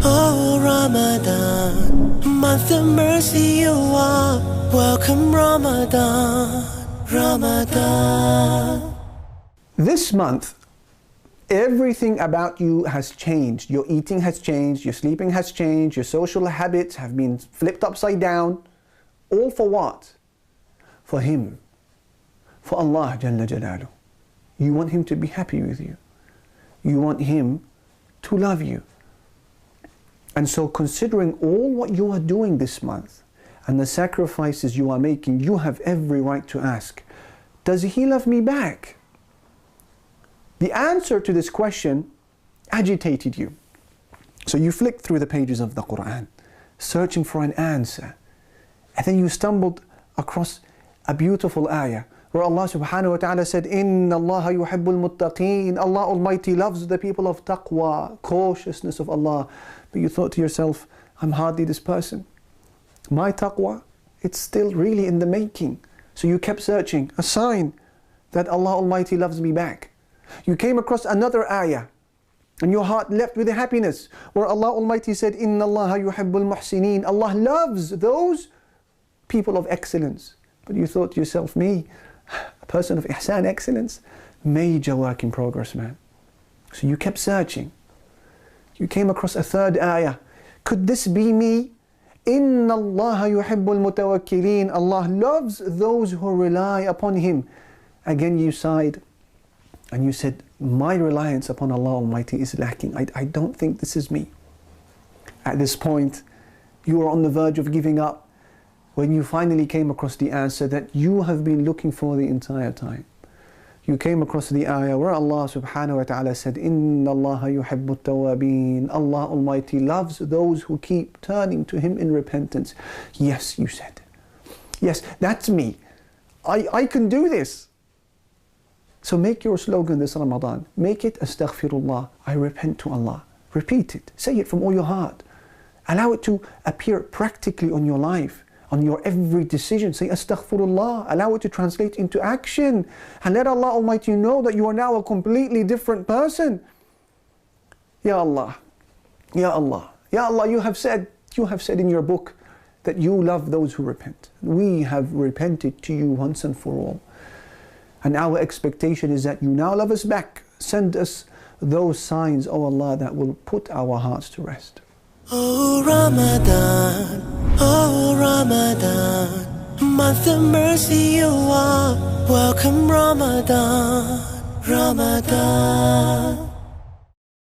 oh Ramadan, month of mercy you are, welcome Ramadan, Ramadan. This month, everything about you has changed. Your eating has changed, your sleeping has changed, your social habits have been flipped upside down. All for what? For Him, for Allah Jalla Jalaluh. You want Him to be happy with you. You want Him to love you. And so considering all what you are doing this month and the sacrifices you are making, you have every right to ask, does He love me back? The answer to this question agitated you. So you flicked through the pages of the Quran, searching for an answer. And then you stumbled across a beautiful ayah where Allah subhanahu wa ta'ala said, Inna Allah yuhibbul muttaqeen. Allah Almighty loves the people of taqwa, cautiousness of Allah. But you thought to yourself, I'm hardly this person. My taqwa, it's still really in the making. So you kept searching, a sign that Allah Almighty loves me back. You came across another ayah and your heart leapt with happiness where Allah Almighty said, Inna Allah yuhibbul muhsineen. Allah loves those people of excellence. But you thought to yourself, me, a person of ihsan, excellence, major work in progress, man. So you kept searching. You came across a third ayah. Could this be me? Inna Allah yuhibbul mutawakkilin. Allah loves those who rely upon Him. Again you sighed and you said, my reliance upon Allah Almighty is lacking. I don't think this is me. At this point, you were on the verge of giving up when you finally came across the answer that you have been looking for the entire time. You came across the ayah where Allah subhanahu wa ta'ala said, Inna Allah yuhibbut tawabin. Allah Almighty loves those who keep turning to Him in repentance. Yes, you said. Yes, that's me. I can do this. So make your slogan this Ramadan. Make it astaghfirullah. I repent to Allah. Repeat it. Say it from all your heart. Allow it to appear practically on your life, on your every decision. Say astaghfirullah. Allow it to translate into action. And let Allah Almighty know that you are now a completely different person. Ya Allah. Ya Allah. Ya Allah, you have said in your book that you love those who repent. We have repented to you once and for all. And our expectation is that you now love us back. Send us those signs, O Allah, that will put our hearts to rest. Oh Ramadan, month of mercy you are, welcome Ramadan, Ramadan.